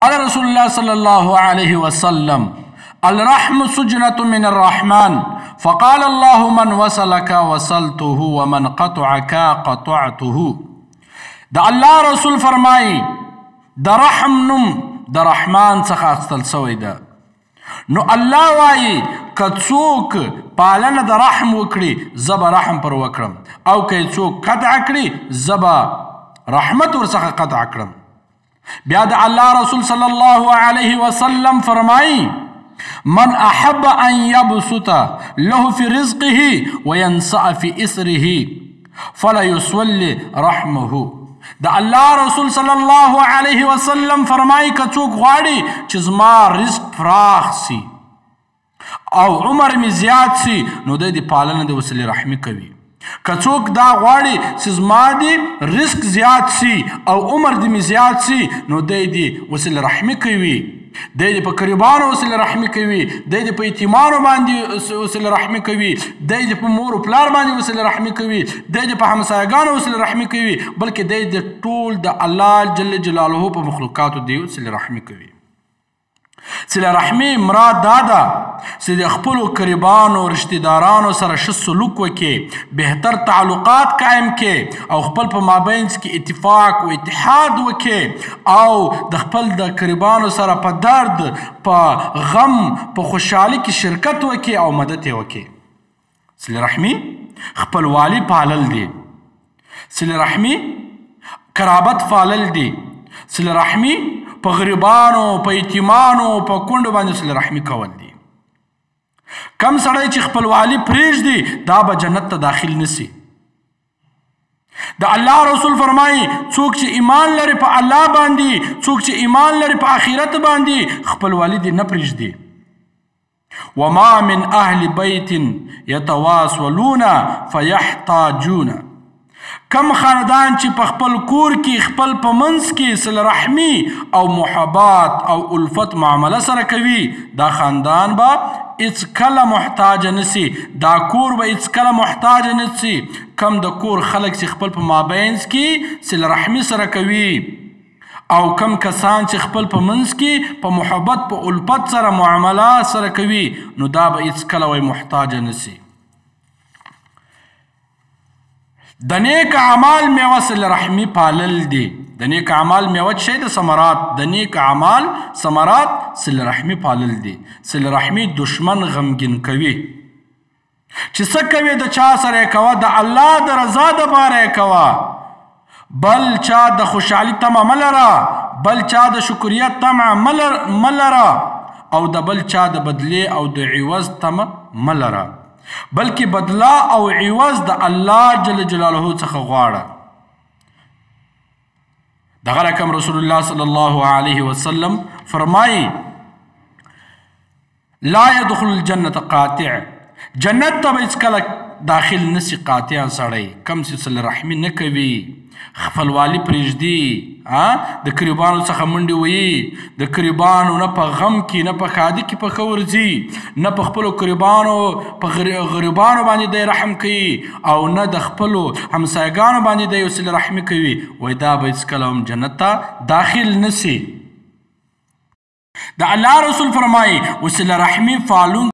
قال رسول الله صلى الله عليه وسلم الرحم سجنة من الرحمن فقال الله من وصلك وصلته ومن قطعك قطعته. د الله رسول فرمایي د رحم نوم د رحمان څخه اخیستل سوی ده. نو الله وایي که څوک پالنه د رحم وکړي زه به رحم پر وکړم، او که څوک قطع کړي زه به رحمت ورڅخه قطع کړم. بیا د الله رسول صلی الله علیه وسلم فرمایي من احب ان یبسط له فی رزقه وینسع فی اسره فلا یسول رحمه. د الله رسول صلی الله علیه وسلم فرمایي که څوک غواړي چې زما رزق فراخ سي او عمر می زیات سي نو دی د پالنه د وصلې رحمي کوي. که څوک دا غواړي چې زما د رزق زیات سي او عمر د می زیات سي نو دی د وصلې رحمي کوي، دی د په قریبانو وصلې رحمي کوي، دی د په یتیمانو باندې وصلې رحمي کوي، دی د په مور و پلار باندې وصلې رحمي کوي، دی د په همسایګانو وصلې رحمي کوي، بلکې دی د ټول د الله جل جلاله په مخلوقاتو دی وصلې رحمي کوي. صله رحمي مراد دا ده چې د خپلو قریبانو رشتهدارانو سره ښه سلوک وکړي، بهتر تعلقات قایم کړي او خپل په مابینځ کې اتفاق و اتحاد وکړي او د خپل د قریبانو سره په درد، په غم، په خوشحالي کې شرکت وکړي او مدد یې وکړي. صله رحمي خپلوالي پالل دي، صله رحمي قرابت پالل دي، صله رحمي په غریبانو، په یتیمانو، په کونډو باندې صله رحمي کول دي. کم سړی چې خپلوالي پرېږدي دا به جنت ته داخل نسي. د الله رسول فرمایي څوک چې ایمان لري په الله باندې، څوک چې ایمان لري په آخرت باندې خپلوالي دې نه پرېږدي. وما من اهل بیت یتواصلون فیحتاجون. کم خاندان چې په خپل کور کې خپل په منځ کې صله رحمي او محبت او الفت معامله سره کوي دا خاندان به هیڅکله محتاج نسي، دا کور به هیڅکله محتاج نسي. کم د کور خلک چې خپل په مابینځ کې صله رحمي سره کوي او کم کسان چې خپل په منځ کې په محبت په الفت سره معامله سره کوي نو دا به هیڅکله وی محتاج نسي. د نیک اعمال میوه صله رحمي پالل دي. د نیک اعمال میوه څه شی د ثمرات، د نیک اعمال ثمرات صله رحمي پالل دي. صله رحمي دشمن غمګین کوي چې څه کوي د چا سره یې کوه د الله د رضا دپاره یې کوه، بل چا د خوشحالي طمع مه لره، بل چا د شکریه طمع مه لره او د بل چا د بدلې او د عوض طمع مه لره، بلکې بدلا او عوض د الله جل جلاله څخه غواړه. دغه رقم رسول الله صلی الله علیه وسلم فرمایي لا يدخل الجنة قاطع. جنت ته به هیڅکله داخل نسي قاطع سړی کم چې صله رحمي نه کوي، خپلوالي پرېږدي، د قریبانو څخه منډې ویي، د قریبانو نه په غم کې نه په ښادي کې پښه ورځي، نه په خپلو قریبانو په غریبانو باندې دی رحم کوي او نه د خپلو همسایګانو باندې دی صله رحمي کوي، وایي دا به هیڅکله هم جنت ته داخل نسي. د الله رسول فرمایي وصله رحمي پالونکي